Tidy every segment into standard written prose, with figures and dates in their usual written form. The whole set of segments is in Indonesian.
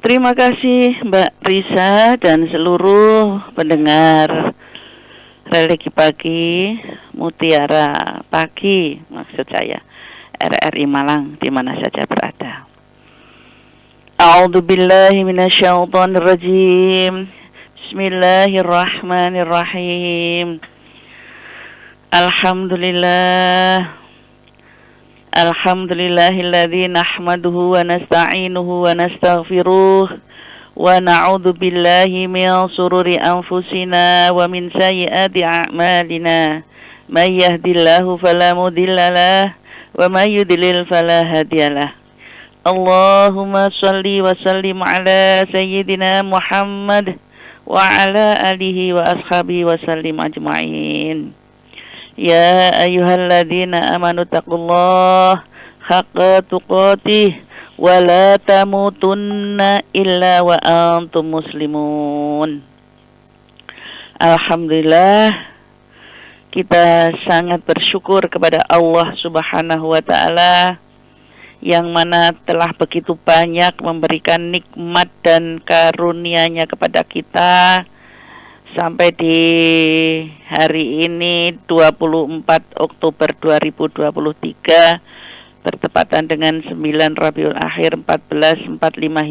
Terima kasih Mbak Risa dan seluruh pendengar Religi Pagi, Mutiara Pagi maksud saya, RRI Malang di mana saja berada. A'udzubillahi minasyaitonirrajim. Bismillahirrahmanirrahim. Alhamdulillahilladzi nahmaduhu wa nasta'inuhu wa nastaghfiruh wa na'udzu billahi min shururi anfusina wa min sayyiati a'malina. May yahdihillahu fala mudhillalah wa may yudlil fala hadiyalah. Allahumma shalli wa sallim ala sayyidina Muhammad wa ala alihi wa ashabihi wa sallim ajma'in. Ya ayyuhalladzina amanu taqullaha haqqa tuqatih wa la tamutunna illa wa antum muslimun. Alhamdulillah, kita sangat bersyukur kepada Allah Subhanahu wa taala yang mana telah begitu banyak memberikan nikmat dan karunia-Nya kepada kita sampai di hari ini 24 Oktober 2023 bertepatan dengan 9 Rabiul Akhir 1445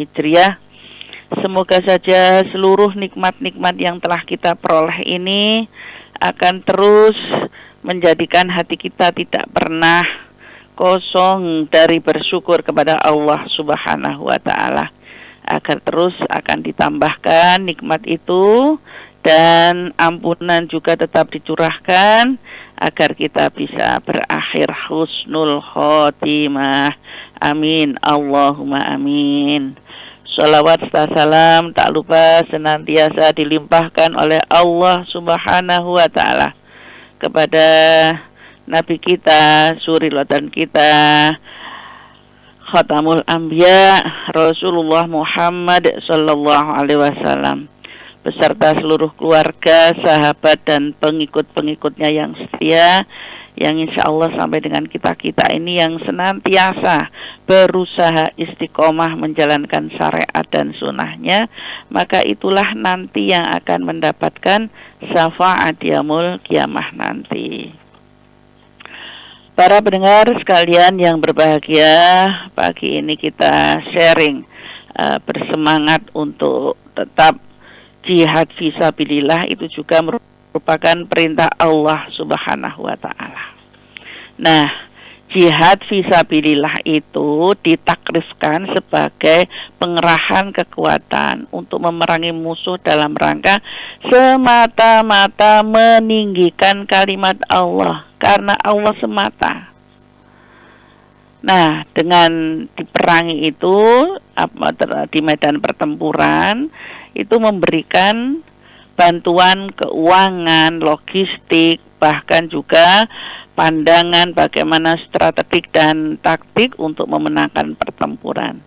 Hijriah. Semoga saja seluruh nikmat-nikmat yang telah kita peroleh ini akan terus menjadikan hati kita tidak pernah kosong dari bersyukur kepada Allah Subhanahu wa taala, agar terus akan ditambahkan nikmat itu dan ampunan juga tetap dicurahkan agar kita bisa berakhir husnul khotimah. Amin, Allahumma amin. Sholawat serta salam tak lupa senantiasa dilimpahkan oleh Allah Subhanahu wa taala kepada Nabi kita, suri lautan kita, Khatamul Anbiya Rasulullah Muhammad sallallahu alaihi wasallam, beserta seluruh keluarga, sahabat dan pengikut-pengikutnya yang setia, yang insya Allah sampai dengan kita-kita ini yang senantiasa berusaha istiqomah menjalankan syariat dan sunnahnya, maka itulah nanti yang akan mendapatkan syafaat yaumul kiamah nanti. Para pendengar sekalian yang berbahagia, pagi ini kita sharing bersemangat untuk tetap jihad fisabilillah. Itu juga merupakan perintah Allah Subhanahu wa taala. Nah, jihad fisabilillah itu ditakrifkan sebagai pengerahan kekuatan untuk memerangi musuh dalam rangka semata-mata meninggikan kalimat Allah, karena Allah semata. Nah, dengan diperangi itu di medan pertempuran itu memberikan bantuan keuangan, logistik, bahkan juga pandangan bagaimana strategik dan taktik untuk memenangkan pertempuran.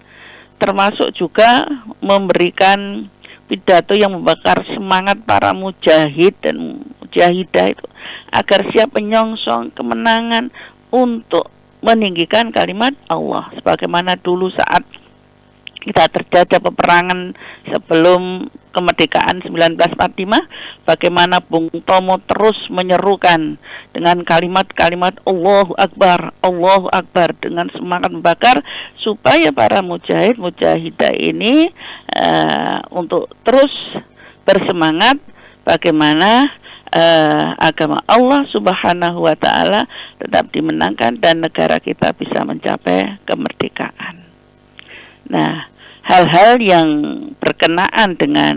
Termasuk juga memberikan pidato yang membakar semangat para mujahid dan mujahidah itu agar siap menyongsong kemenangan untuk meninggikan kalimat Allah. Sebagaimana dulu saat kita terjajah peperangan sebelum kemerdekaan 1945, bagaimana Bung Tomo terus menyerukan dengan kalimat-kalimat Allahu Akbar dengan semangat membakar supaya para mujahid mujahidah ini untuk terus bersemangat bagaimana agama Allah Subhanahu wa taala tetap dimenangkan dan negara kita bisa mencapai kemerdekaan. Nah, hal-hal yang berkenaan dengan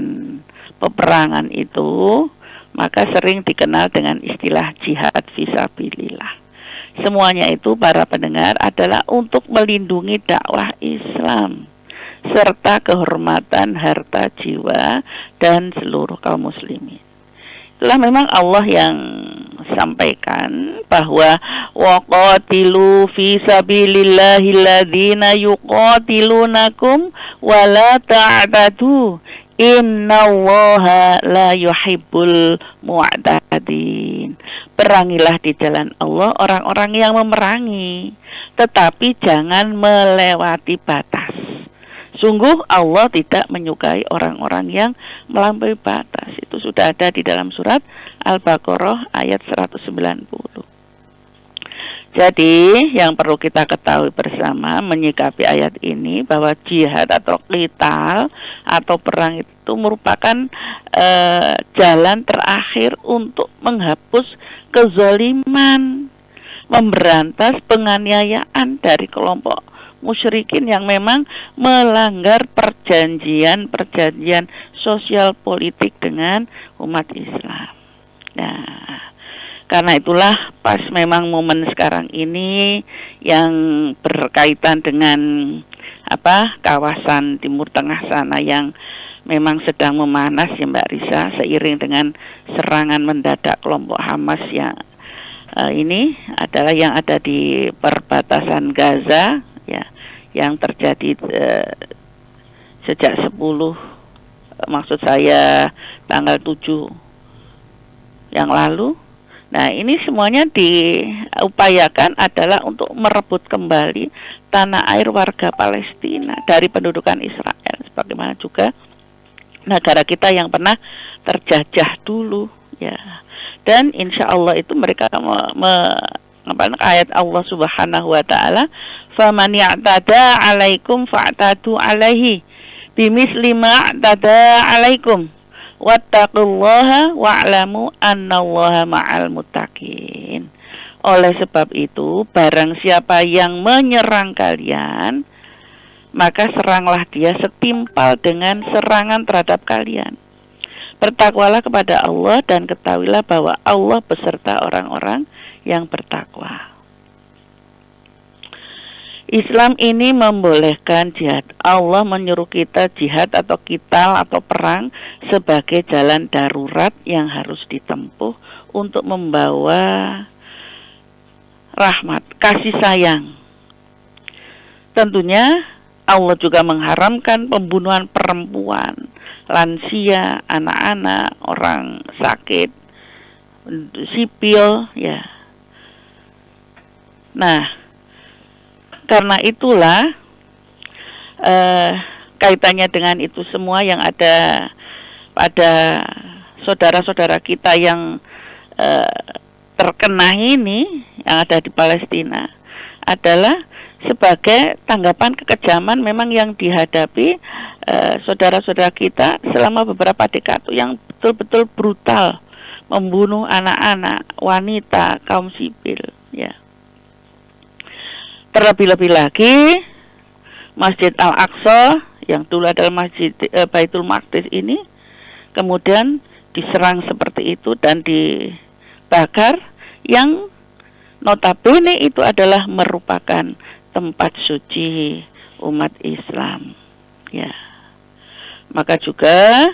peperangan itu maka sering dikenal dengan istilah jihad fisabilillah. Semuanya itu para pendengar adalah untuk melindungi dakwah Islam serta kehormatan harta jiwa dan seluruh kaum muslimin. Itulah memang Allah yang sampaikan bahwa waqatilu fi sabilillahil ladzina yuqatilunakum wa la ta'tadu innallaha la yuhibbul mu'tadin. Perangilah di jalan Allah orang-orang yang memerangi, tetapi jangan melewati batas. Sungguh Allah tidak menyukai orang-orang yang melampaui batas. Itu sudah ada di dalam surat Al-Baqarah ayat 190. Jadi yang perlu kita ketahui bersama menyikapi ayat ini bahwa jihad atau qital atau perang itu merupakan jalan terakhir untuk menghapus kezaliman, memberantas penganiayaan dari kelompok musyrikin yang memang melanggar perjanjian sosial politik dengan umat Islam. Nah, karena itulah pas memang momen sekarang ini yang berkaitan dengan kawasan Timur Tengah sana yang memang sedang memanas ya Mbak Risa, seiring dengan serangan mendadak kelompok Hamas yang ini adalah yang ada di perbatasan Gaza ya, yang terjadi sejak 10 maksud saya tanggal 7 yang lalu. Nah, ini semuanya diupayakan adalah untuk merebut kembali tanah air warga Palestina dari pendudukan Israel, sebagaimana juga negara kita yang pernah terjajah dulu ya. Dan insya Allah itu mereka ayat Allah Subhanahu wa taala, "Faman ya'tada 'alaikum fa'tadu 'alaihi bimisli ma 'tada 'alaikum. Wattaqullaha wa'lamu annallaha ma'al muttaqin." Oleh sebab itu, barang siapa yang menyerang kalian, maka seranglah dia setimpal dengan serangan terhadap kalian. Bertakwalah kepada Allah dan ketahuilah bahwa Allah beserta orang-orang yang bertakwa. Islam ini membolehkan jihad. Allah menyuruh kita jihad atau qital atau perang sebagai jalan darurat yang harus ditempuh untuk membawa rahmat, kasih sayang. Tentunya Allah juga mengharamkan pembunuhan perempuan, lansia, anak-anak, orang sakit, sipil ya. Nah, karena itulah kaitannya dengan itu semua yang ada pada saudara-saudara kita yang terkena ini yang ada di Palestina adalah sebagai tanggapan kekejaman memang yang dihadapi saudara-saudara kita selama beberapa dekade yang betul-betul brutal, membunuh anak-anak, wanita, kaum sipil ya. Terlebih-lebih lagi Masjid Al-Aqsa yang dulu adalah Masjid Baitul Maqdis ini kemudian diserang seperti itu dan dibakar, yang notabene itu adalah merupakan tempat suci umat Islam ya. Maka juga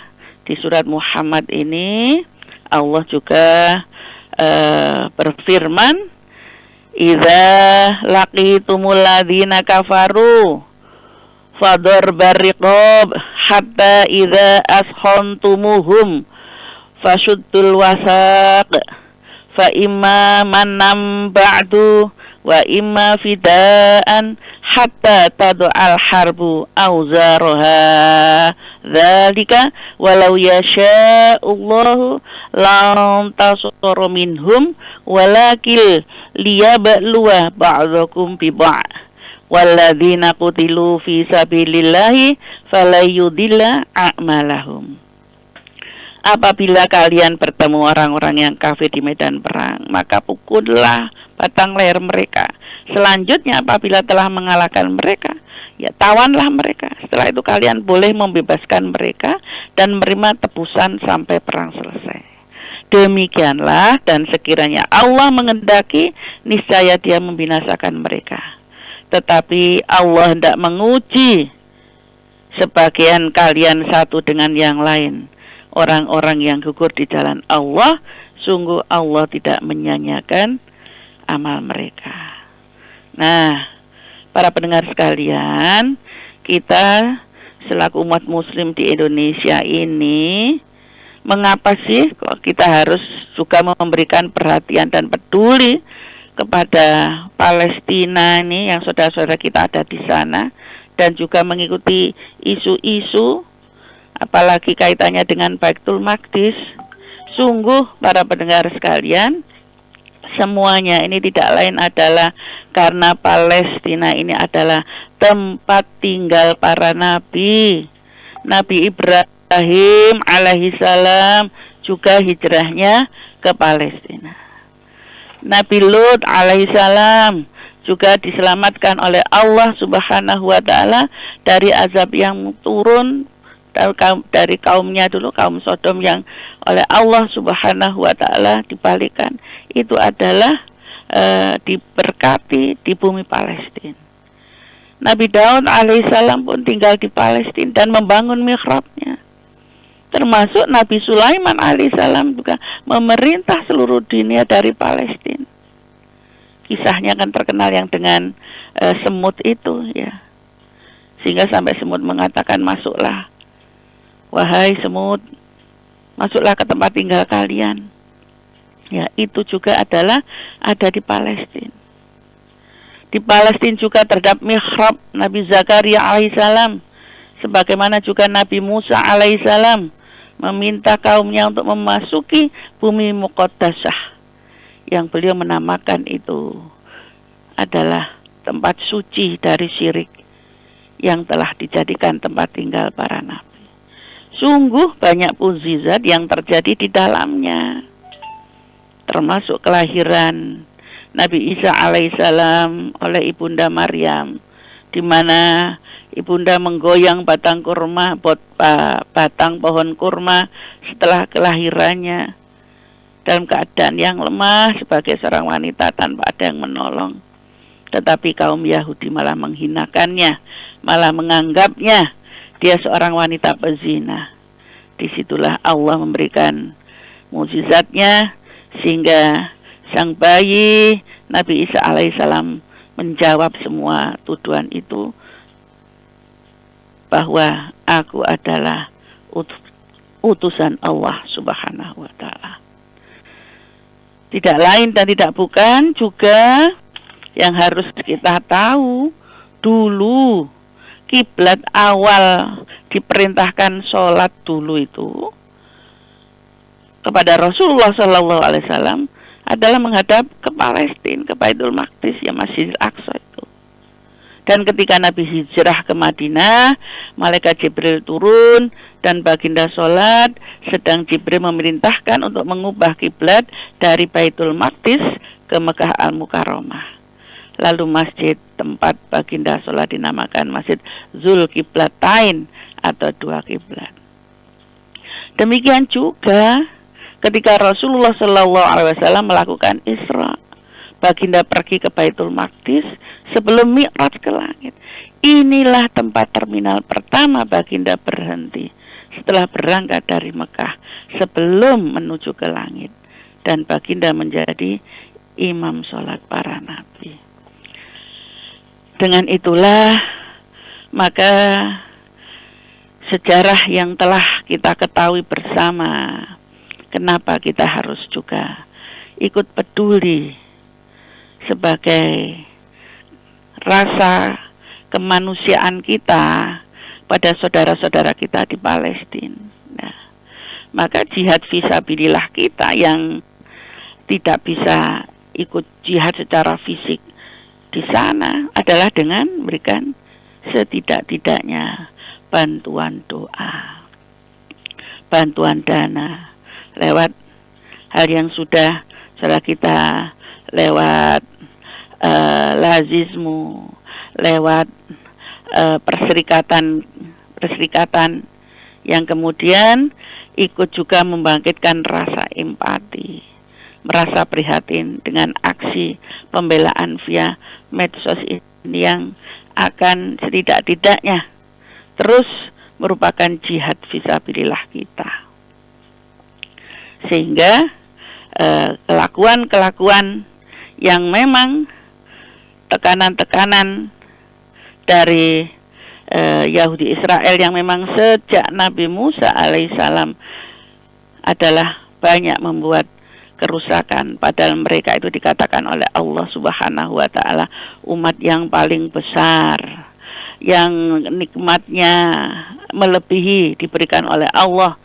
di surat Muhammad ini Allah juga berfirman, "Idza laqitumul ladzina kafaru fadarbir riqab hatta idza askhantumuhum fashuddul wasaq fa imma manam ba'du wa imma fidaan hatta tad'al harbu awzaraha dzalika walau yasha'ullahu lam tasara minhum walakil liyabluwa ba'dakum bi ba'd walladzina qutilu fi sabilillahi falayudilla a'malahum." Apabila kalian bertemu orang-orang yang kafir di medan perang, maka pukullah batang leher mereka. Selanjutnya apabila telah mengalahkan mereka, ya tawanlah mereka. Setelah itu kalian boleh membebaskan mereka dan menerima tebusan sampai perang selesai. Demikianlah, dan sekiranya Allah mengendaki, niscaya Dia membinasakan mereka. Tetapi Allah hendak menguji sebagian kalian satu dengan yang lain. Orang-orang yang gugur di jalan Allah, sungguh Allah tidak menyanyiakan amal mereka. Nah, para pendengar sekalian, kita selaku umat muslim di Indonesia ini, mengapa sih kok kita harus juga memberikan perhatian dan peduli kepada Palestina ini yang saudara-saudara kita ada di sana, dan juga mengikuti isu-isu, apalagi kaitannya dengan Baitul Maqdis. Sungguh para pendengar sekalian, semuanya ini tidak lain adalah karena Palestina ini adalah tempat tinggal para nabi. Nabi Ibrahim alaihissalam juga hijrahnya ke Palestina. Nabi Lut alaihissalam juga diselamatkan oleh Allah Subhanahu wa taala dari azab yang turun dari kaumnya dulu, kaum Sodom, yang oleh Allah Subhanahu wa taala dibalikan. Itu adalah diberkati di bumi Palestina. Nabi Daud alaihissalam pun tinggal di Palestina dan membangun mihrabnya. Termasuk Nabi Sulaiman alaihissalam juga memerintah seluruh dunia dari Palestina. Kisahnya kan terkenal yang dengan semut itu, ya. Sehingga sampai semut mengatakan, masuklah, wahai semut, masuklah ke tempat tinggal kalian. Ya, itu juga adalah ada di Palestina. Di Palestina juga terdapat mihrab Nabi Zakaria alaihissalam, sebagaimana juga Nabi Musa alaihissalam meminta kaumnya untuk memasuki bumi Muqaddasah, yang beliau menamakan itu adalah tempat suci dari syirik yang telah dijadikan tempat tinggal para nabi. Sungguh banyak mukjizat yang terjadi di dalamnya, termasuk kelahiran Nabi Isa alaihissalam oleh Ibunda Maryam, di mana Ibunda menggoyang batang pohon kurma setelah kelahirannya dalam keadaan yang lemah sebagai seorang wanita tanpa ada yang menolong. Tetapi kaum Yahudi malah menghinakannya, malah menganggapnya dia seorang wanita pezina. Disitulah Allah memberikan mukjizatnya sehingga sang bayi Nabi Isa alaihissalam menjawab semua tuduhan itu, bahwa aku adalah utusan Allah Subhanahu wa taala. Tidak lain dan tidak bukan juga yang harus kita tahu, dulu kiblat awal diperintahkan sholat dulu itu kepada Rasulullah SAW adalah menghadap ke Palestina, ke Baitul Maqdis, ya, Masjidil Aqsa itu. Dan ketika Nabi hijrah ke Madinah, malaikat Jibril turun dan baginda sholat, sedang Jibril memerintahkan untuk mengubah kiblat dari Baitul Maqdis ke Mekah Al-Mukarramah. Lalu masjid tempat baginda sholat dinamakan Masjid Zulkiblatain atau dua kiblat. Demikian juga ketika Rasulullah SAW melakukan Isra, baginda pergi ke Baitul Maqdis sebelum mi'raj ke langit. Inilah tempat terminal pertama baginda berhenti setelah berangkat dari Mekah sebelum menuju ke langit, dan baginda menjadi imam sholat para nabi. Dengan itulah maka sejarah yang telah kita ketahui bersama, kenapa kita harus juga ikut peduli sebagai rasa kemanusiaan kita pada saudara-saudara kita di Palestina. Nah, maka jihad fisabilillah kita yang tidak bisa ikut jihad secara fisik di sana adalah dengan memberikan setidak-tidaknya bantuan doa, bantuan dana lewat hal yang sudah kita lewat lazismu, lewat perserikatan yang kemudian ikut juga membangkitkan rasa empati, merasa prihatin dengan aksi pembelaan via medsos ini yang akan setidak-tidaknya terus merupakan jihad fisabilillah kita. Sehingga kelakuan-kelakuan yang memang tekanan-tekanan dari Yahudi Israel yang memang sejak Nabi Musa alaihissalam adalah banyak membuat kerusakan, padahal mereka itu dikatakan oleh Allah Subhanahu wa taala umat yang paling besar yang nikmatnya melebihi diberikan oleh Allah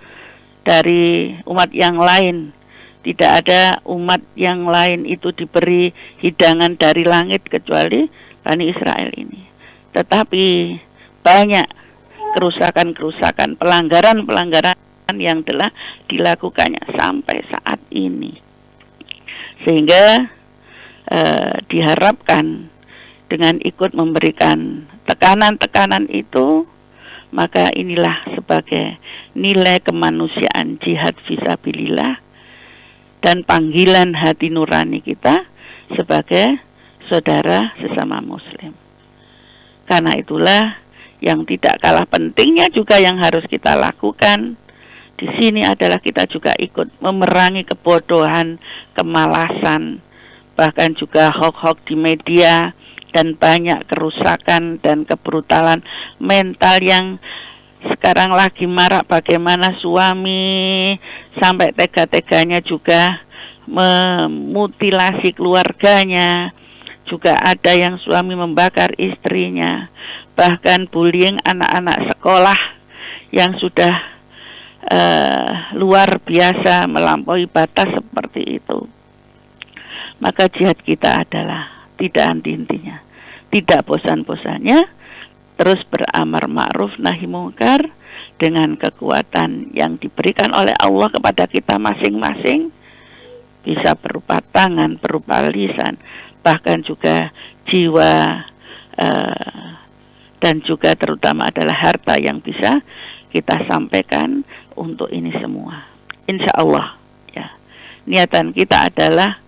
dari umat yang lain. Tidak ada umat yang lain itu diberi hidangan dari langit kecuali Bani Israel ini. Tetapi banyak kerusakan-kerusakan, pelanggaran-pelanggaran yang telah dilakukannya sampai saat ini. Sehingga diharapkan dengan ikut memberikan tekanan-tekanan itu, maka inilah sebagai nilai kemanusiaan jihad fisabilillah dan panggilan hati nurani kita sebagai saudara sesama muslim. Karena itulah yang tidak kalah pentingnya juga yang harus kita lakukan di sini adalah kita juga ikut memerangi kebodohan, kemalasan, bahkan juga hoax-hoax di media dan banyak kerusakan dan kebrutalan mental yang sekarang lagi marak, bagaimana suami sampai tega-teganya juga memutilasi keluarganya. Juga ada yang suami membakar istrinya. Bahkan bullying anak-anak sekolah yang sudah luar biasa melampaui batas seperti itu. Maka jihad kita adalah tidak henti-hentinya, tidak bosan-bosannya, terus beramar ma'ruf nahi mungkar dengan kekuatan yang diberikan oleh Allah kepada kita masing-masing, bisa berupa tangan, berupa lisan, bahkan juga jiwa, dan juga terutama adalah harta yang bisa kita sampaikan untuk ini semua. Insya Allah ya, niatan kita adalah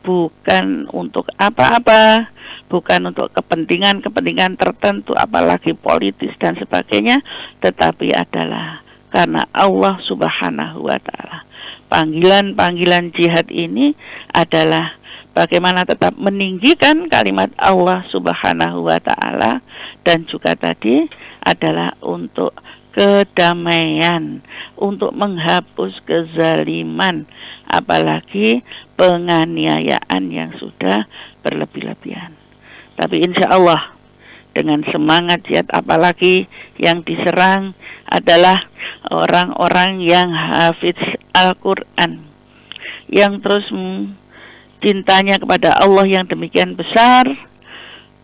bukan untuk apa-apa, bukan untuk kepentingan-kepentingan tertentu, apalagi politis dan sebagainya, tetapi adalah karena Allah Subhanahu wa Ta'ala. Panggilan-panggilan jihad ini adalah bagaimana tetap meninggikan kalimat Allah Subhanahu wa Ta'ala, dan juga tadi adalah untuk kedamaian, untuk menghapus kezaliman, apalagi penganiayaan yang sudah berlebih-lebihan. Tapi insya Allah dengan semangat jihad, apalagi yang diserang adalah orang-orang yang hafiz Al-Quran, yang terus cintanya kepada Allah yang demikian besar,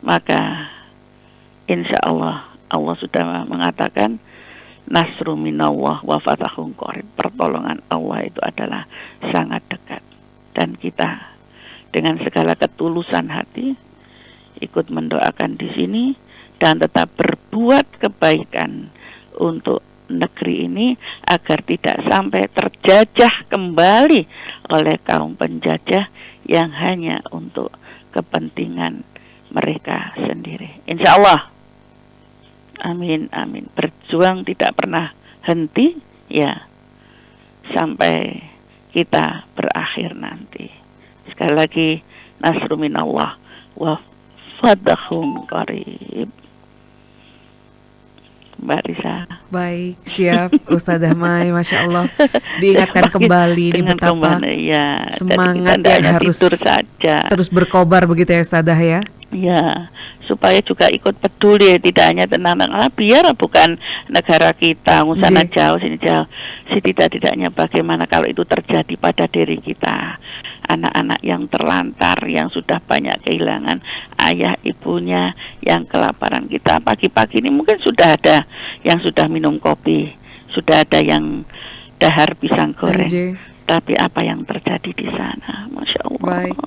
maka insya Allah Allah sudah mengatakan nasru minallah wa fathun qarib, pertolongan Allah itu adalah sangat dekat. Dan kita dengan segala ketulusan hati ikut mendoakan di sini dan tetap berbuat kebaikan untuk negeri ini agar tidak sampai terjajah kembali oleh kaum penjajah yang hanya untuk kepentingan mereka sendiri. Insya Allah, amin amin. Berjuang tidak pernah henti ya sampai kita berakhir nanti. Sekali lagi nasru minallah wa fathun qarib. Mbak Risa. Baik, siap Ustadzah Mai, Masya Allah. Diingatkan kembali ini betapa semangat yang harus terus berkobar begitu ya Ustadzah ya. Ya, supaya juga ikut peduli, tidak hanya tentang biar bukan negara kita, sana jauh sini jauh. Setidak-tidaknya bagaimana kalau itu terjadi pada diri kita, anak-anak yang terlantar, yang sudah banyak kehilangan ayah ibunya, yang kelaparan. Kita pagi-pagi ini mungkin sudah ada yang sudah minum kopi, sudah ada yang dahar pisang goreng. Tapi apa yang terjadi di sana, Masya Allah. Baik.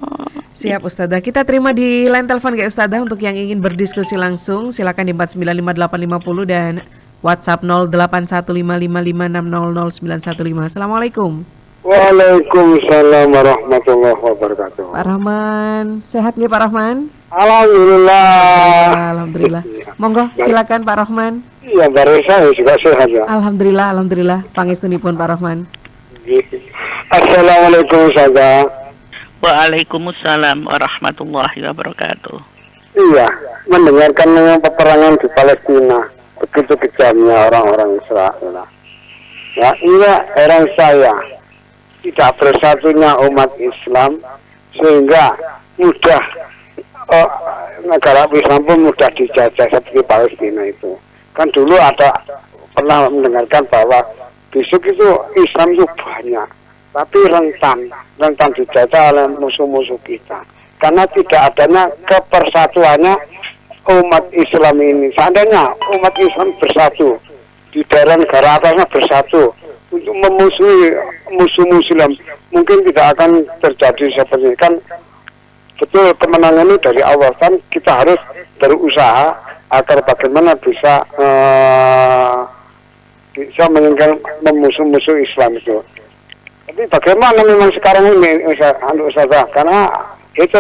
Siap Ustadzah, kita terima di line telepon ya Ustadzah untuk yang ingin berdiskusi langsung. Silakan di 4955850 dan WhatsApp 081555600915. Assalamualaikum. Waalaikumsalam warahmatullahi wabarakatuh. Pak Rahman, sehat nggih Pak Rahman? Alhamdulillah. Alhamdulillah. Monggo silakan Pak Rahman. Iya, saya juga sehat ya. Alhamdulillah. Pangestunipun Pak Rahman. Assalamualaikum Ustazah. Waalaikumsalam warahmatullahi wabarakatuh. Iya, mendengarkan peperangan di Palestina, begitu kejamnya orang-orang Israel. Ya, ini heran saya, tidak bersatunya umat Islam sehingga mudah negara Islam pun mudah dijajah seperti Palestina itu. Kan dulu pernah mendengarkan bahwa besok itu Islam itu banyak, tapi rentan dijajah oleh musuh-musuh kita. Karena tidak adanya kepersatuannya umat Islam ini. Seandainya umat Islam bersatu, di daerah negara atasnya bersatu untuk memusuhi musuh Muslim, mungkin tidak akan terjadi seperti ini. Kan betul kemenangan ini dari Allah, kan kita harus berusaha agar bagaimana bisa meninggal musuh-musuh Islam itu. Tapi bagaimana memang sekarang ini Ustazah, karena itu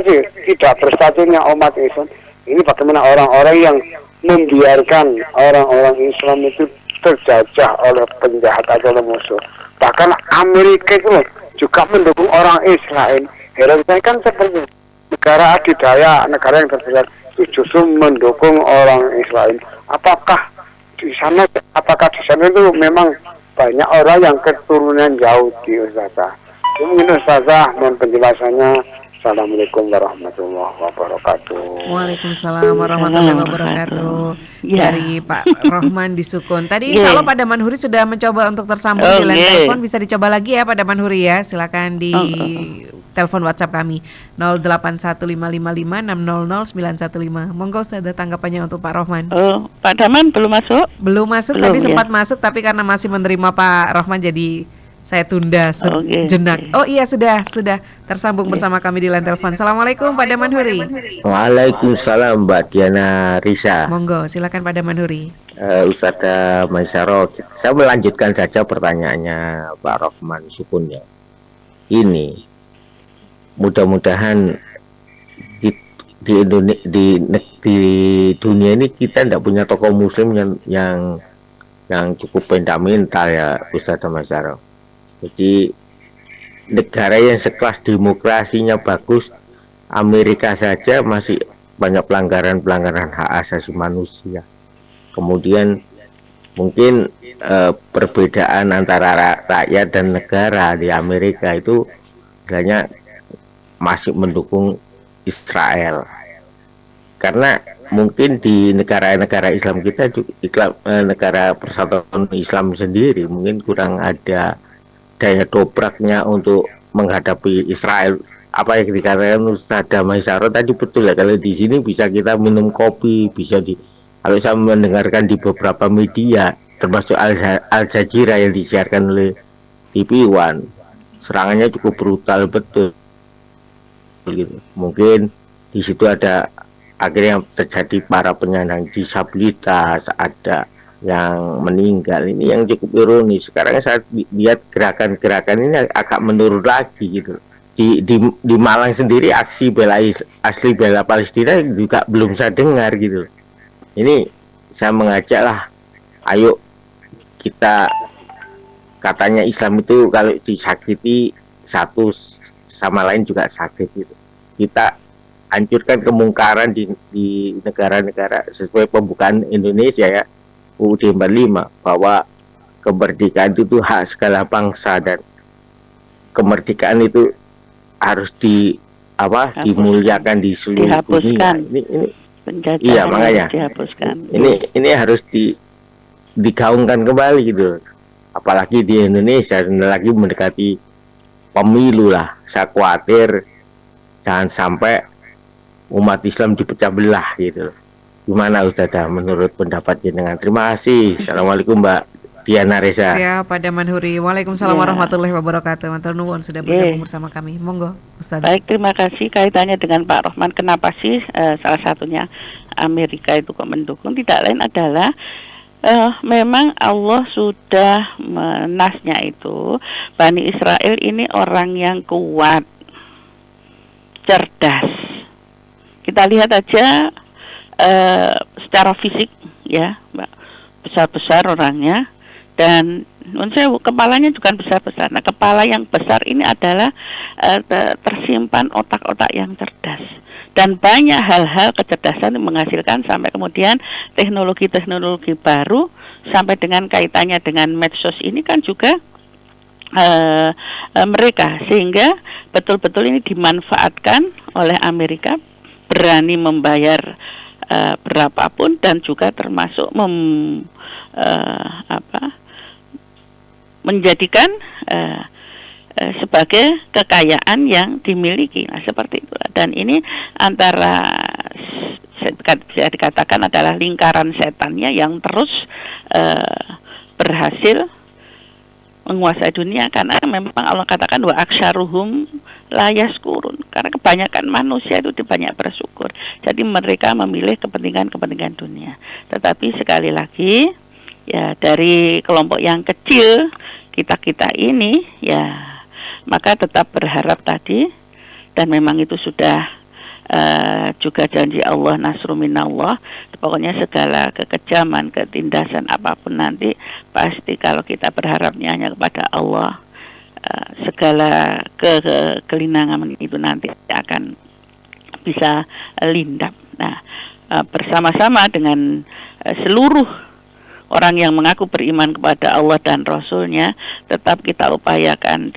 tidak bersatunya umat Islam. Ini bagaimana orang-orang yang membiarkan orang-orang Islam itu terjajah oleh penjahat atau oleh musuh. Bahkan Amerika itu juga mendukung orang Israel. Herannya kan seperti negara adidaya, negara yang terbesar itu justru mendukung orang Israel. Apakah di sana itu memang banyak orang yang keturunan Yahudi, Ustazah? Mungkin Ustazah mohon penjelasannya. Assalamualaikum warahmatullahi wabarakatuh. Waalaikumsalam warahmatullahi wabarakatuh. Ya. Dari Pak Rohman di Sukun. Tadi insya Allah Pak Damanhuri sudah mencoba untuk tersambung di line telepon. Bisa dicoba lagi ya Pak Damanhuri ya. Silakan di telepon WhatsApp kami 081555600915. Monggo Ustazah tanggapannya untuk Pak Rohman. Pak Daman belum masuk? Belum masuk, tadi sempat masuk tapi karena masih menerima Pak Rohman jadi saya tunda sejenak. Oh iya sudah tersambung bersama kami di line telepon. Assalamualaikum Pak Damanhuri. Waalaikumsalam Mbak Diana Risa. Monggo silakan Pak Damanhuri. Ustadzah Maisaroh, saya melanjutkan saja pertanyaannya Pak Rohman Sukun ya. Ini mudah-mudahan di dunia ini kita tidak punya tokoh muslim yang cukup fundamental ya Ustadzah Maisaroh. Jadi negara yang sekelas demokrasinya bagus, Amerika saja masih banyak pelanggaran hak asasi manusia. Kemudian mungkin perbedaan antara rakyat dan negara di Amerika itu misalnya masih mendukung Israel. Karena mungkin di negara-negara Islam kita juga negara persatuan Islam sendiri mungkin kurang ada daya dobraknya untuk menghadapi Israel. Apa yang dikatakan Ustadzah Maisaroh tadi betul ya, kalau di sini bisa kita minum kopi, kalau saya mendengarkan di beberapa media termasuk Al Jazeera yang disiarkan oleh TV One, serangannya cukup brutal betul gitu. Mungkin di situ ada akhirnya terjadi para penyandang disabilitas, ada yang meninggal. Ini yang cukup ironis. Sekarang saya lihat gerakan-gerakan ini agak menurun lagi gitu. Di Malang sendiri aksi bela Palestina juga belum saya dengar gitu. Ini saya mengajak lah, ayo kita, katanya Islam itu kalau disakiti satu sama lain juga sakit gitu. Kita hancurkan kemungkaran di negara-negara sesuai pembukaan Indonesia ya, UUD 45, bahwa kemerdekaan itu hak segala bangsa dan kemerdekaan itu harus dimuliakan di seluruh dunia. Ini iya makanya dihapuskan. Ini harus digaungkan kembali gitu. Apalagi di Indonesia lagi mendekati pemilu lah. Saya khawatir jangan sampai umat Islam dipecah belah gitu. Gimana Ustadzah menurut pendapat jenengan? Terima kasih. Assalamualaikum Mbak Diana Risa. Siap Pak Damanhuri. Waalaikumsalam warahmatullahi wabarakatuh. Matur nuwun sudah bergabung bersama kami. Monggo Ustadzah. Baik, terima kasih. Kaitannya dengan Pak Rohman, kenapa sih salah satunya Amerika itu kok mendukung? Tidak lain adalah memang Allah sudah menasnya itu Bani Israel ini orang yang kuat, cerdas. Kita lihat aja secara fisik ya, Mbak, besar-besar orangnya dan kepalanya juga besar-besar. Nah, kepala yang besar ini adalah tersimpan otak-otak yang cerdas. Dan banyak hal-hal kecerdasan yang menghasilkan sampai kemudian teknologi-teknologi baru sampai dengan kaitannya dengan medsos ini kan juga mereka, sehingga betul-betul ini dimanfaatkan oleh Amerika berani membayar berapapun, dan juga termasuk menjadikan sebagai kekayaan yang dimiliki. Nah, seperti itu. Dan ini antara bisa dikatakan adalah lingkaran setannya yang terus berhasil menguasai dunia, karena memang Allah katakan wa aktsaruhum la yaskurun, karena kebanyakan manusia itu banyak bersyukur. Jadi mereka memilih kepentingan dunia. Tetapi sekali lagi ya, dari kelompok yang kecil kita ini ya, maka tetap berharap tadi, dan memang itu sudah juga janji Allah, nasrun minallah. Pokoknya segala kekejaman, ketindasan apapun nanti, pasti kalau kita berharapnya hanya kepada Allah, segala kekelinangan itu nanti akan bisa lindap. Nah, bersama-sama dengan seluruh orang yang mengaku beriman kepada Allah dan Rasul-Nya, tetap kita upayakan,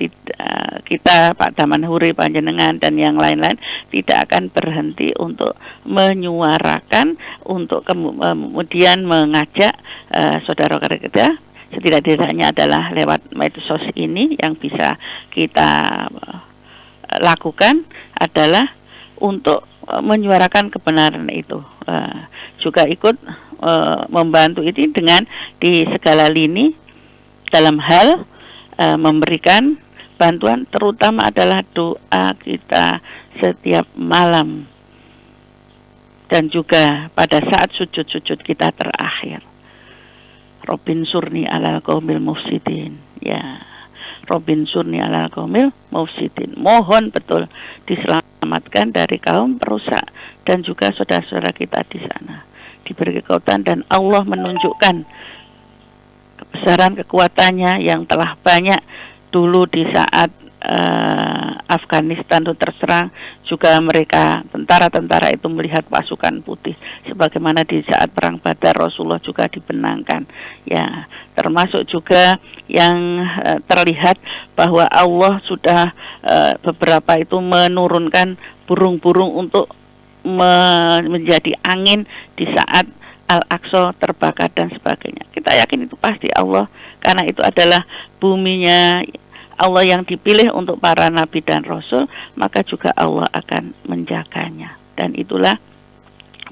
kita Pak Daman Huri, panjenengan dan yang lain-lain tidak akan berhenti untuk menyuarakan, untuk kemudian mengajak saudara kita, setidak-tidaknya adalah lewat medsos ini yang bisa kita lakukan adalah untuk menyuarakan kebenaran itu. Juga ikut membantu ini dengan di segala lini dalam hal memberikan bantuan, terutama adalah doa kita setiap malam dan juga pada saat sujud-sujud kita terakhir. Robin surni alal qaumil mufsidin, ya. Robin surni alal qaumil mufsidin. Mohon betul diselamatkan dari kaum perusak, dan juga saudara-saudara kita di sana diberi kekuatan, dan Allah menunjukkan kebesaran kekuatannya yang telah banyak dulu di saat Afghanistan itu terserang, juga mereka tentara-tentara itu melihat pasukan putih, sebagaimana di saat perang Badar Rasulullah juga dibenangkan, ya. Termasuk juga yang terlihat bahwa Allah sudah beberapa itu menurunkan burung-burung untuk menjadi angin di saat Al-Aqsa terbakar dan sebagainya. Kita yakin itu pasti Allah, karena itu adalah buminya Allah yang dipilih untuk para nabi dan rasul, maka juga Allah akan menjaganya. Dan itulah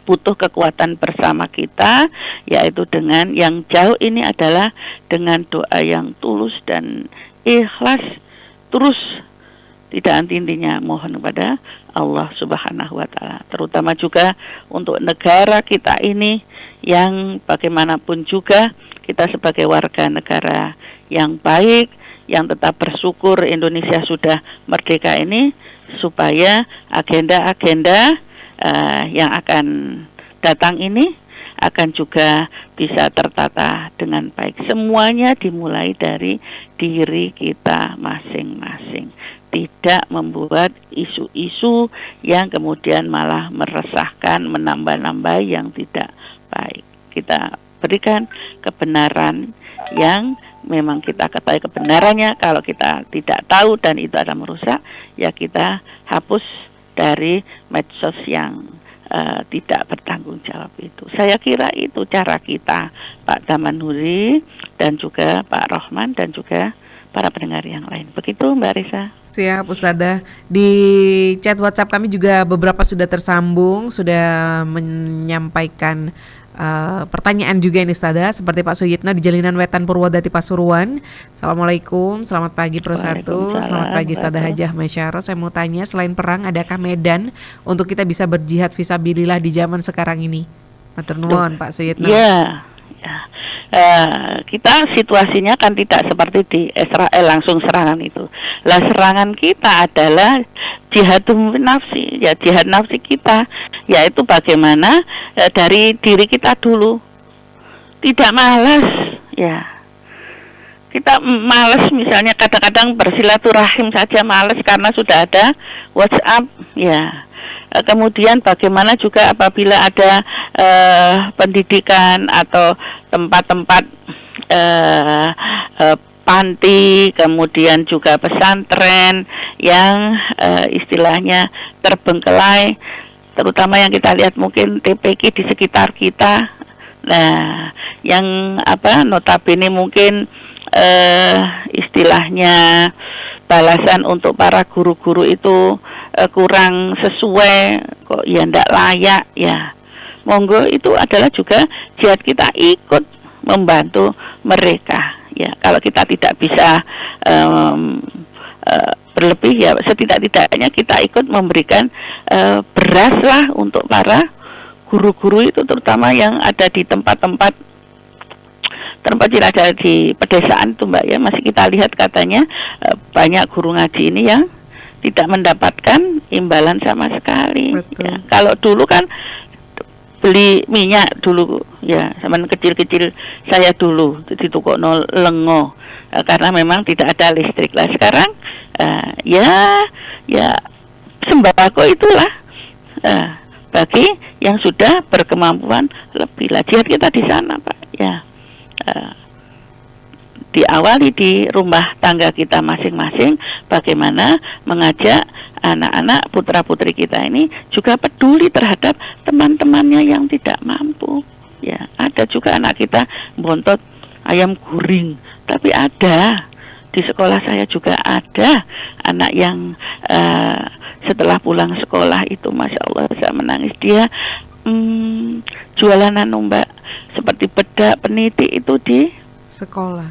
butuh kekuatan bersama kita, yaitu dengan yang jauh ini adalah dengan doa yang tulus dan ikhlas, terus tidak henti-hentinya mohon kepada Allah Subhanahu wa Ta'ala, terutama juga untuk negara kita ini yang bagaimanapun juga kita sebagai warga negara yang baik, yang tetap bersyukur Indonesia sudah merdeka ini, supaya agenda-agenda yang akan datang ini akan juga bisa tertata dengan baik. Semuanya dimulai dari diri kita masing-masing. Tidak membuat isu-isu yang kemudian malah meresahkan, menambah-nambah yang tidak baik. Kita berikan kebenaran yang memang kita ketahui kebenarannya. Kalau kita tidak tahu dan itu ada merusak, ya kita hapus dari medsos yang tidak bertanggung jawab itu. Saya kira itu cara kita, Pak Daman Huri dan juga Pak Rohman dan juga para pendengar yang lain. Begitu Mbak Risa. Siap Ustadzah. Di chat WhatsApp kami juga beberapa sudah tersambung, sudah menyampaikan pertanyaan juga ini Ustadzah, seperti Pak Suyitno di Jalinan Wetan Purwodadi Pasuruan. Assalamualaikum, selamat pagi Pro1, selamat pagi Ustadzah Hajah Masyaro. Saya mau tanya, selain perang adakah medan untuk kita bisa berjihad fisabilillah di zaman sekarang ini? Matur nuwun Pak Suyitno. Ya. Kita situasinya kan tidak seperti di Israel langsung serangan itu. Lah serangan kita adalah jihadun nafsi, ya jihad nafsi kita, yaitu bagaimana dari diri kita dulu. Tidak malas, ya. Kita malas misalnya kadang-kadang bersilaturahim saja malas karena sudah ada WhatsApp, ya. Kemudian bagaimana juga apabila ada pendidikan atau tempat-tempat panti, kemudian juga pesantren yang istilahnya terbengkelai, terutama yang kita lihat mungkin TPQ di sekitar kita. Nah, yang notabene mungkin istilahnya balasan untuk para guru-guru itu kurang sesuai, kok ya ndak layak ya. Monggo itu adalah juga jihad kita ikut membantu mereka ya. Kalau kita tidak bisa berlebih ya, setidak-tidaknya kita ikut memberikan beras lah untuk para guru-guru itu, terutama yang ada di tempat-tempat yang ada di pedesaan itu Mbak ya. Masih kita lihat katanya banyak guru ngaji ini yang tidak mendapatkan imbalan sama sekali ya. Kalau dulu kan beli minyak dulu ya, zaman kecil-kecil saya dulu di toko lengo karena memang tidak ada listrik lah. Sekarang ya sembako itulah bagi yang sudah berkemampuan lebih lah. Jihad kita di sana Pak ya. Diawali di rumah tangga kita masing-masing, bagaimana mengajak anak-anak putra-putri kita ini juga peduli terhadap teman-temannya yang tidak mampu ya. Ada juga anak kita bontot ayam guring, tapi ada di sekolah saya juga ada anak yang setelah pulang sekolah itu Masya Allah saya menangis, dia jualan Mbak, seperti bedak peniti itu di sekolah,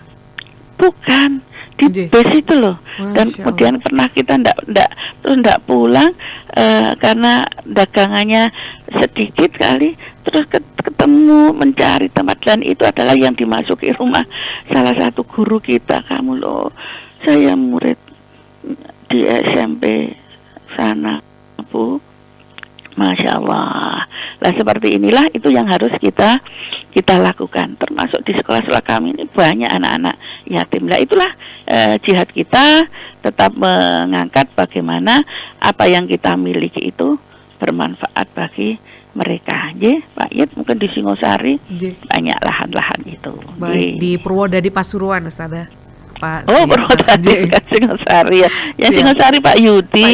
bukan di bus itu loh. Dan kemudian pernah kita ndak pulang karena dagangannya sedikit kali, terus ketemu mencari tempat, dan itu adalah yang dimasuki rumah salah satu guru kita. Kamu loh, saya murid di SMP sana Bu, Masya Allah. Nah seperti inilah itu yang harus kita lakukan, termasuk di sekolah-sekolah kami ini banyak anak-anak yatim. Nah itulah jihad kita, tetap mengangkat bagaimana apa yang kita miliki itu bermanfaat bagi mereka. Pak Yud, mungkin di Singosari banyak lahan-lahan itu. Baik, di Purwodadi Pasuruan Ustazah. Purwodadi Singosari ya. Yang Singosari Pak Yudi.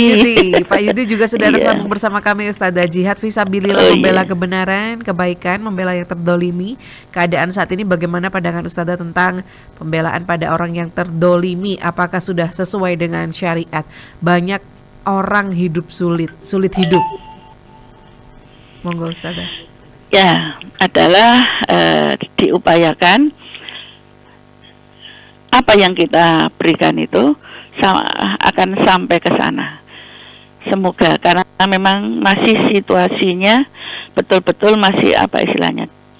Pak Yudi juga sudah tersambung bersama kami Ustazah. Jihad fisabilillah, membela kebenaran, kebaikan, membela yang terdolimi. Keadaan saat ini bagaimana pandangan Ustazah tentang pembelaan pada orang yang terdolimi? Apakah sudah sesuai dengan syariat? Banyak orang hidup sulit hidup. Monggo Ustazah. Ya, adalah diupayakan apa yang kita berikan itu akan sampai ke sana. Semoga, karena memang masih situasinya betul-betul masih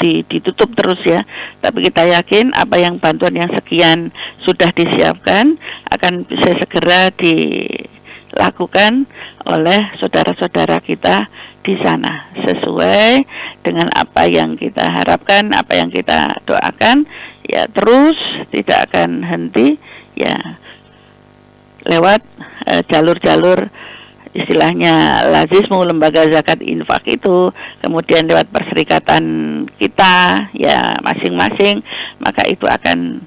ditutup terus ya. Tapi kita yakin apa yang bantuan yang sekian sudah disiapkan akan bisa segera dilakukan oleh saudara-saudara kita di sana sesuai dengan apa yang kita harapkan, apa yang kita doakan. Ya terus tidak akan henti ya, lewat jalur-jalur istilahnya lazismu, lembaga zakat infak itu, kemudian lewat perserikatan kita ya masing-masing, maka itu akan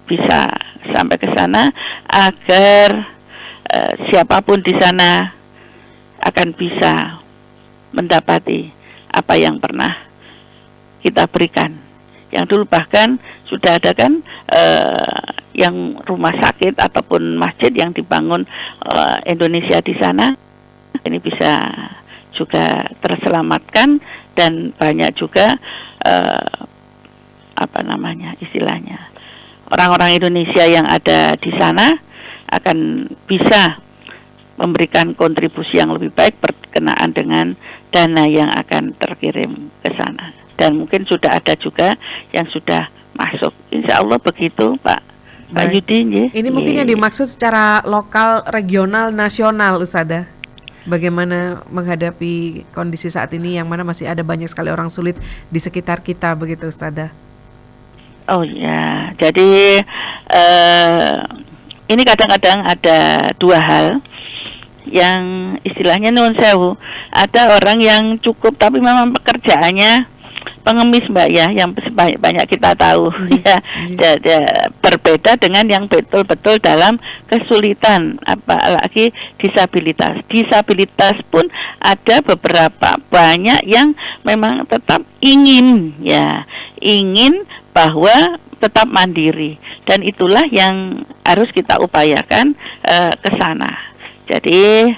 bisa sampai ke sana agar siapapun di sana akan bisa mendapati apa yang pernah kita berikan. Yang dulu bahkan sudah ada kan yang rumah sakit ataupun masjid yang dibangun Indonesia di sana, ini bisa juga terselamatkan, dan banyak juga istilahnya orang-orang Indonesia yang ada di sana akan bisa memberikan kontribusi yang lebih baik berkenaan dengan dana yang akan terkirim ke sana. Dan mungkin sudah ada juga yang sudah masuk. Insya Allah begitu Pak Yudi. Ini mungkin yang dimaksud secara lokal, regional, nasional Ustazah. Bagaimana menghadapi kondisi saat ini yang mana masih ada banyak sekali orang sulit di sekitar kita begitu Ustazah. Oh ya, jadi ini kadang-kadang ada dua hal yang istilahnya nuwun sewu. Ada orang yang cukup tapi memang pekerjaannya pengemis Mbak ya, yang banyak kita tahu ya, berbeda dengan yang betul-betul dalam kesulitan, apalagi disabilitas. Disabilitas pun ada beberapa banyak yang memang tetap ingin bahwa tetap mandiri, dan itulah yang harus kita upayakan ke sana. Jadi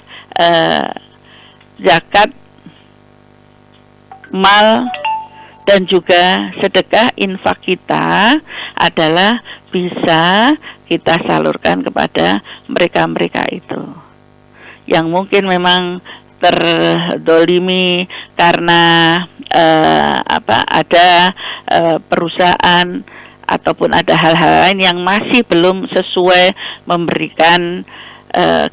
zakat mal dan juga sedekah infak kita adalah bisa kita salurkan kepada mereka-mereka itu yang mungkin memang terdolimi karena ada perusahaan ataupun ada hal-hal lain yang masih belum sesuai memberikan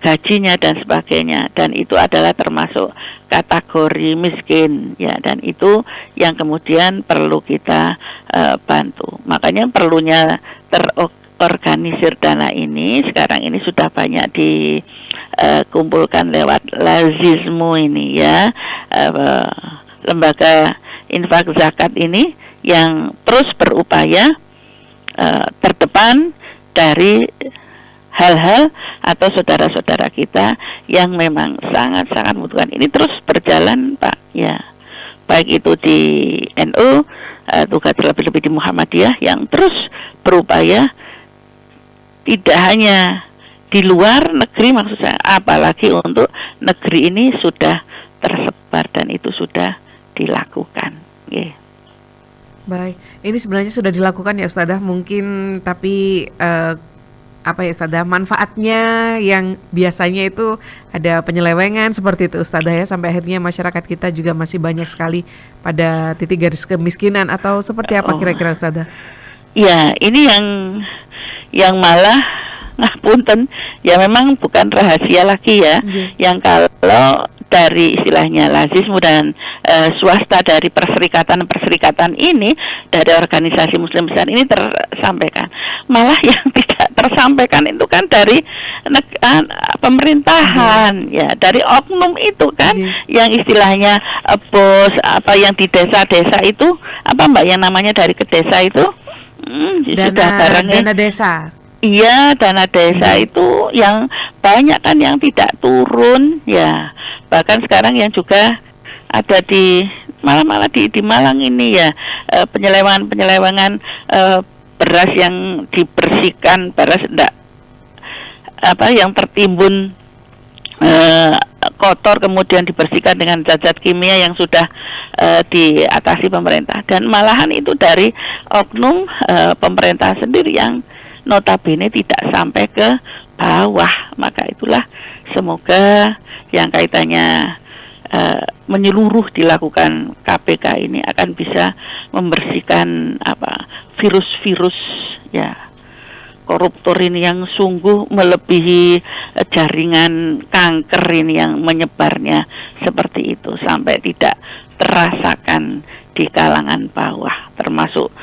gajinya dan sebagainya, dan itu adalah termasuk kategori miskin ya, dan itu yang kemudian perlu kita bantu. Makanya perlunya terorganisir dana ini sekarang ini sudah banyak dikumpulkan lewat Lazismu ini ya, lembaga infak zakat ini yang terus berupaya terdepan dari hal-hal atau saudara-saudara kita yang memang sangat-sangat membutuhkan. Ini terus berjalan Pak ya, baik itu di NU, juga terlebih-lebih di Muhammadiyah yang terus berupaya tidak hanya di luar negeri maksud saya, apalagi untuk negeri ini sudah tersebar dan itu sudah dilakukan. Baik, ini sebenarnya sudah dilakukan ya Ustadzah, mungkin tapi Ustadzah, manfaatnya yang biasanya itu ada penyelewengan seperti itu Ustadzah ya, sampai akhirnya masyarakat kita juga masih banyak sekali pada titik garis kemiskinan, atau seperti apa kira-kira Ustadzah? Ya, ini yang malah punten ya, memang bukan rahasia lagi ya, yang kalau dari istilahnya Lazismu dan swasta dari perserikatan ini, dari organisasi muslim besar ini tersampaikan. Malah yang tidak tersampaikan itu kan dari pemerintahan ya, dari oknum itu kan, yang istilahnya bos yang di desa-desa itu Mbak yang namanya dari ke desa itu dana desa. Iya, dana desa itu yang banyak kan yang tidak turun ya. Bahkan sekarang yang juga ada di malah di Malang ini ya, penyelewengan beras yang dibersihkan, beras yang tertimbun kotor kemudian dibersihkan dengan zat-zat kimia yang sudah diatasi pemerintah, dan malahan itu dari oknum pemerintah sendiri yang notabene tidak sampai ke bawah. Maka itulah semoga yang kaitannya menyeluruh dilakukan KPK ini akan bisa membersihkan virus-virus ya, koruptor ini yang sungguh melebihi jaringan kanker ini yang menyebarnya seperti itu, sampai tidak terasakan di kalangan bawah, termasuk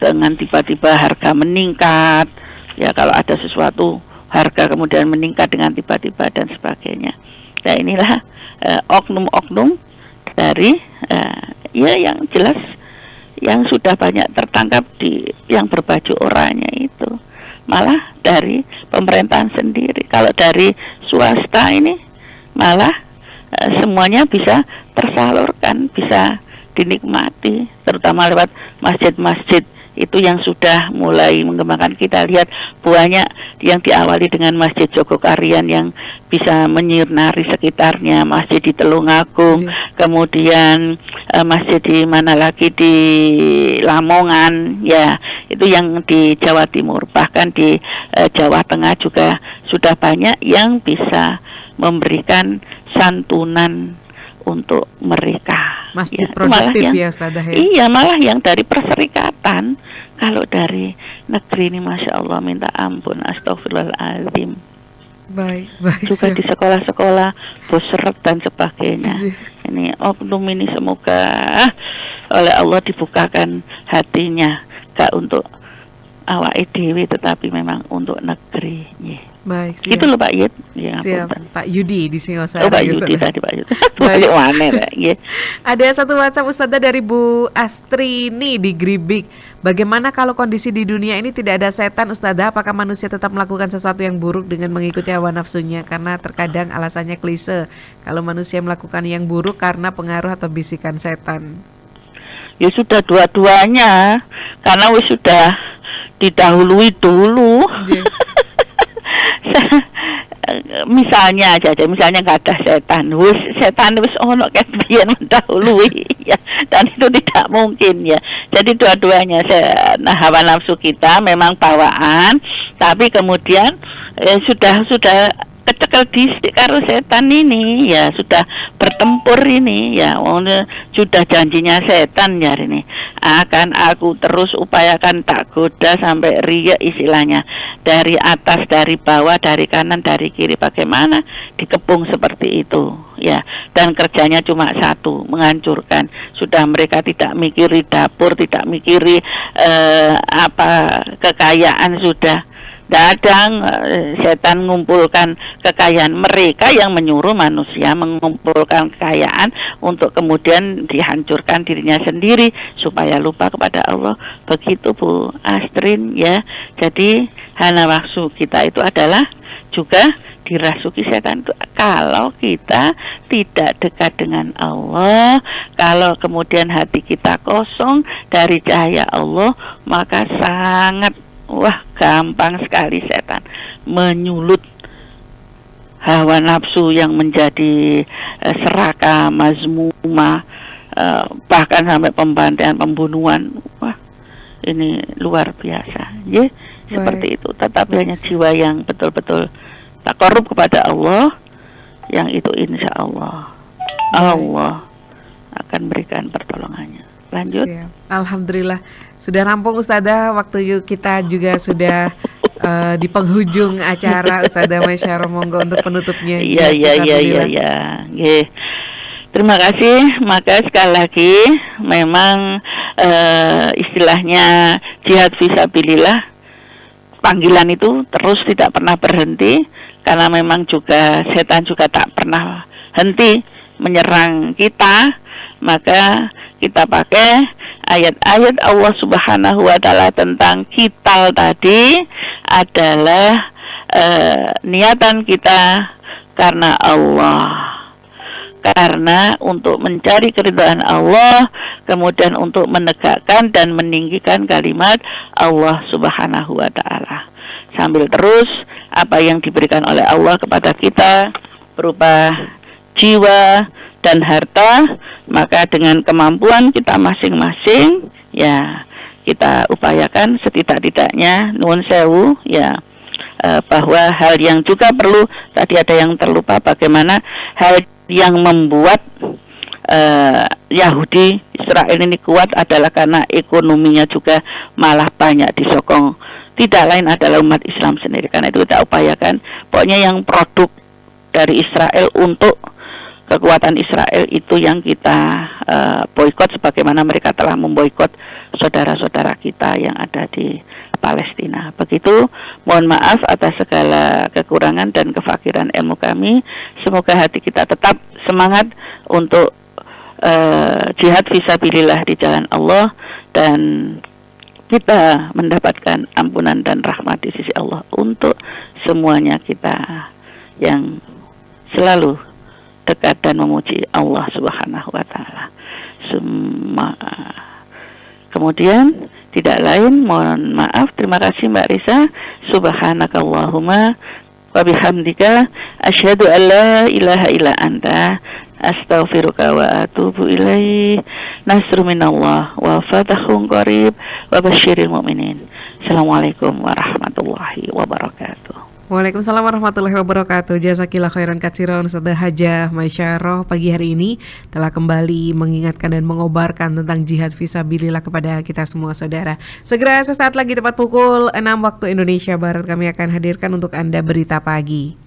dengan tiba-tiba harga meningkat ya, kalau ada sesuatu harga kemudian meningkat dengan tiba-tiba dan sebagainya. Nah inilah oknum-oknum dari yang jelas yang sudah banyak tertangkap yang berbaju oranye itu, malah dari pemerintahan sendiri. Kalau dari swasta ini malah semuanya bisa tersalurkan, bisa dinikmati, terutama lewat masjid-masjid itu yang sudah mulai mengembangkan. Kita lihat banyak yang diawali dengan Masjid Jogokarian yang bisa menyinari sekitarnya, masjid di Telungagung, kemudian masjid di mana lagi, di Lamongan ya, itu yang di Jawa Timur, bahkan di Jawa Tengah juga sudah banyak yang bisa memberikan santunan untuk mereka. Masjid produktif ya Ustadzah ya? Iya, malah yang dari perserikatan. Kalau dari negeri ini Masya Allah minta ampun, astagfirullahaladzim. Baik. Juga di sekolah-sekolah bosret dan sebagainya. Ini oknum ini semoga oleh Allah dibukakan hatinya, gak untuk awake dhewe tetapi memang untuk negeri. Nggih. Baik, siap. Gitu loh Pak Yud. Ya, Siap, Pak Yudi di Singosari. Pak Yudi tadi Pak Yud. Balik mana Pak? Nggih. Ada satu WhatsApp Ustazah dari Bu Astrini di Gribik. Bagaimana kalau kondisi di dunia ini tidak ada setan Ustazah? Apakah manusia tetap melakukan sesuatu yang buruk dengan mengikuti hawa nafsunya? Karena terkadang alasannya klise. Kalau manusia melakukan yang buruk karena pengaruh atau bisikan setan. Ya sudah dua-duanya, karena wis sudah didahului dulu. Misalnya nggak ada setan, setan wis ono kebiyen mendahului ya, dan itu tidak mungkin ya. Jadi dua-duanya hawa nafsu kita memang bawaan, tapi kemudian sudah kecekel disik karo setan ini ya, sudah bertempur ini ya, sudah janjinya setan ya ini akan aku terus upayakan tak goda sampai riya istilahnya, dari atas, dari bawah, dari kanan, dari kiri, bagaimana dikepung seperti itu ya, dan kerjanya cuma satu, menghancurkan. Sudah mereka tidak mikiri dapur, tidak mikiri kekayaan, sudah dadang setan mengumpulkan kekayaan, mereka yang menyuruh manusia mengumpulkan kekayaan untuk kemudian dihancurkan dirinya sendiri supaya lupa kepada Allah. Begitu Bu Astrin ya. Jadi hawa nafsu kita itu adalah juga dirasuki setan. Kalau kita tidak dekat dengan Allah, kalau kemudian hati kita kosong dari cahaya Allah, maka sangat gampang sekali setan menyulut hawa nafsu yang menjadi serakah, mazmumah, bahkan sampai pembantaian, pembunuhan. Wah, ini luar biasa ya, seperti itu. Tetapi hanya jiwa yang betul-betul tak korup kepada Allah, yang itu insya Allah Allah akan berikan pertolongannya. Lanjut. Siap. Alhamdulillah sudah rampung Ustazah, waktu kita juga sudah di penghujung acara Ustazah Maisyarah, monggo untuk penutupnya. Iya. Terima kasih. Maka sekali lagi memang istilahnya jihad fisabilillah, panggilan itu terus tidak pernah berhenti, karena memang juga setan juga tak pernah henti menyerang kita. Maka kita pakai ayat-ayat Allah Subhanahu wa Ta'ala tentang kital tadi adalah niatan kita karena Allah, karena untuk mencari keridhaan Allah, kemudian untuk menegakkan dan meninggikan kalimat Allah Subhanahu wa Ta'ala, sambil terus apa yang diberikan oleh Allah kepada kita berupa jiwa dan harta, maka dengan kemampuan kita masing-masing ya kita upayakan setidak-tidaknya nuwun sewu ya, bahwa hal yang juga perlu, tadi ada yang terlupa, bagaimana hal yang membuat Yahudi Israel ini kuat adalah karena ekonominya juga malah banyak disokong, tidak lain adalah umat Islam sendiri. Karena itu kita upayakan pokoknya yang produk dari Israel, untuk kekuatan Israel itu yang kita boikot, sebagaimana mereka telah memboikot saudara-saudara kita yang ada di Palestina. Begitu, mohon maaf atas segala kekurangan dan kefakiran ilmu kami. Semoga hati kita tetap semangat untuk jihad fisabilillah di jalan Allah, dan kita mendapatkan ampunan dan rahmat di sisi Allah untuk semuanya kita yang selalu dekat dan memuji Allah Subhanahu wa Ta'ala. Kemudian tidak lain, mohon maaf, terima kasih Mbak Risa. Subhanakallahumma wa bihamdika asyhadu an la ilaha illa anta astaghfiruka wa atubu ilaih. Nasru minallah wa fatahun qarib wa basyiril mu'minin. Assalamualaikum warahmatullahi wabarakatuh. Waalaikumsalam warahmatullahi wabarakatuh. Jazakillah khairan katsiran Ustazah Hajah Maisyarah pagi hari ini telah kembali mengingatkan dan mengobarkan tentang jihad fisabilillah kepada kita semua saudara. Segera sesaat lagi tepat pukul 6 waktu Indonesia Barat kami akan hadirkan untuk Anda berita pagi.